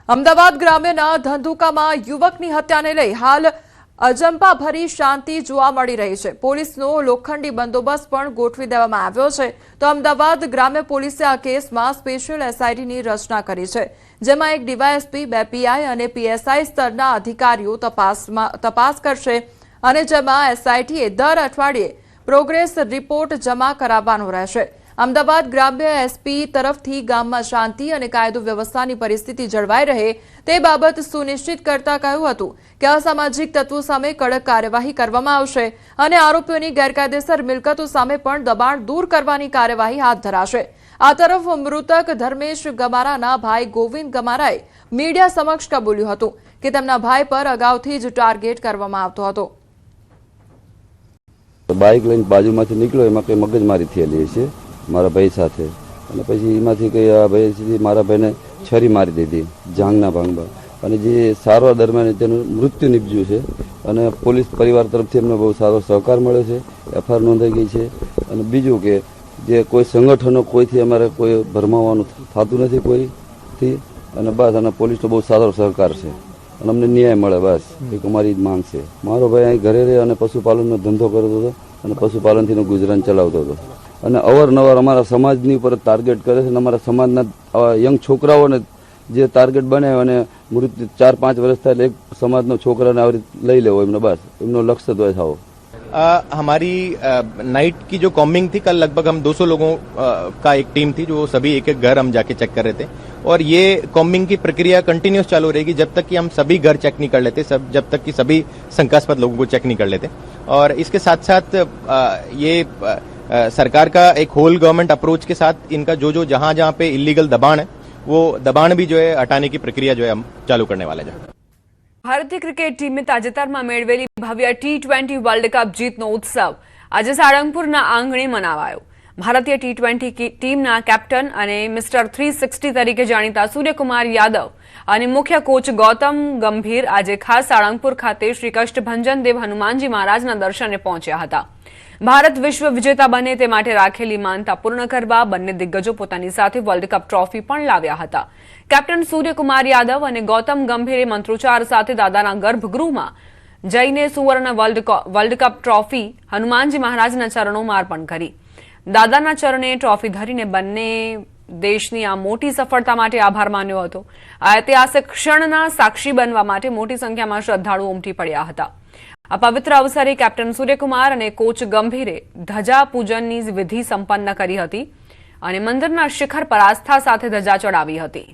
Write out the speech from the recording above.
અમદાવાદ ગ્રામ્યના ધંધુકામાં યુવકની હત્યાને લઈ હાલ અજંપાભરી શાંતિ જોવા મળી રહી છે। પોલીસનો લોખંડી બંદોબસ્ત પણ ગોઠવી દેવામાં આવ્યો છે। તો અમદાવાદ ગ્રામ્ય પોલીસે આ કેસમાં સ્પેશિયલ એસઆઈટીની રચના કરી છે, જેમાં એક ડીવાયએસપી, 2 પીઆઈ અને પીએસઆઈ સ્તરના અધિકારીઓ તપાસ કરશે અને જેમાં એસઆઈટીએ દર અઠવાડિયે પ્રોગ્રેસ રિપોર્ટ જમા કરાવવાનો રહેશે। અમદાવાદ ગ્રામ્ય એસપી તરફથી ગામમાં શાંતિ અને કાયદો વ્યવસ્થાની પરિસ્થિતિ જળવાઈ રહે તે બાબત સુનિશ્ચિત કરતા કહ્યું હતું કે અસામાજિક તત્વો સામે કડક કાર્યવાહી કરવામાં આવશે અને આરોપીઓની ગેરકાયદેસર મિલકતો સામે પણ દબાણ દૂર કરવાની કાર્યવાહી હાથ ધરાશે। આ તરફ મૃતક ધર્મેશ ગમારાના ભાઈ ગોવિંદ ગમારાએ મીડિયા સમક્ષ કબૂલ્યું હતું કે તેમના ભાઈ પર અગાઉથી જ ટાર્ગેટ કરવામાં આવતો હતો। બાઇક લઈને બાજુમાંથી નીકળ્યો, એમાં કંઈ મગજમારી થયેલી છે મારા ભાઈ સાથે, અને પછી એમાંથી કંઈ આ ભાઈ મારા ભાઈને છરી મારી દીધી જાંઘના ભાગમાં, અને જે સારવાર દરમિયાન તેનું મૃત્યુ નીપજ્યું છે। અને પોલીસ પરિવાર તરફથી એમને બહુ સારો સહકાર મળ્યો છે, એફઆઈઆર નોંધાઈ ગઈ છે। અને બીજું કે જે કોઈ સંગઠનો કોઈથી અમારે કોઈ ભરમાવાનું થતું નથી કોઈથી, અને બસ અને પોલીસનો બહુ સારો સહકાર છે અને અમને ન્યાય મળે, બસ એક અમારી જ માંગ છે। મારો ભાઈ અહીં ઘરે રહે અને પશુપાલનનો ધંધો કરતો હતો અને પશુપાલનથી ગુજરાન ચલાવતો હતો, અને અવારનવાર અમારા સમાજની ઉપર ટાર્ગેટ કરે છે અને અમારા સમાજના યંગ છોકરાઓને જે ટાર્ગેટ બનાવે અને મૃત્યુ 4-5 વર્ષ થાય એટલે એક સમાજનો છોકરાને આવી રીતે લઈ લેવો એમને, બસ એમનો લક્ષ્ય તો થાવો। हमारी नाइट की जो कॉम्बिंग थी, कल लगभग हम 200 लोगों का एक टीम थी जो सभी एक एक घर हम जाके चेक कर रहे थे, और ये कॉम्बिंग की प्रक्रिया कंटिन्यूस चालू रहेगी जब तक कि हम सभी घर चेक नहीं कर लेते, जब तक कि सभी शंकास्पद लोगों को चेक नहीं कर लेते। और इसके साथ साथ ये सरकार का एक होल गवर्नमेंट अप्रोच के साथ इनका जो जहां जहां पे इलीगल दबाण है वो दबाण भी जो है हटाने की प्रक्रिया जो है हम चालू करने वाले हैं। ભારતીય ક્રિકેટ ટીમે તાજેતરમાં મેળવેલી ભવ્ય T20 વર્લ્ડ કપ જીતનો ઉત્સવ આજે સાળંગપુરના આંગણે મનાવાયો। ભારતીય T20 ટીમના કેપ્ટન અને મિસ્ટર 360 તરીકે જાણીતા સૂર્યકુમાર યાદવ અને મુખ્ય કોચ ગૌતમ ગંભીર આજે ખાસ સાળંગપુર ખાતે શ્રી કષ્ટભંજન દેવ હનુમાનજી મહારાજના દર્શને પહોંચ્યા હતા। ભારત વિશ્વ વિજેતા બને તે માટે રાખેલી માનતા પૂર્ણ કરવા બંને દિગ્ગજો પોતાની સાથે વર્લ્ડ કપ ટ્રોફી પણ લાવ્યા હતા। કેપ્ટન સૂર્યકુમાર યાદવ અને ગૌતમ ગંભીરે મંત્રોચ્ચાર સાથે દાદાના ગર્ભગૃહમાં જઈને સુવર્ણ વર્લ્ડ કપ ટ્રોફી હનુમાનજી મહારાજના ચરણોમાં અર્પણ કરી। દાદાના ચરણે ટ્રોફી ધરીને બંને દેશની આ મોટી સફળતા માટે આભાર માન્યો હતો। આ ઐતિહાસિક ક્ષણના સાક્ષી બનવા માટે મોટી સંખ્યામાં શ્રદ્ધાળુઓ ઉમટી પડ્યા હતા। આ પવિત્ર અવસરે કેપ્ટન સૂર્યકુમાર અને કોચ ગંભીરે ધજા પૂજનની વિધિ સંપન્ન કરી હતી અને મંદિરના શિખર પર આસ્થા સાથે ધજા ચડાવી હતી।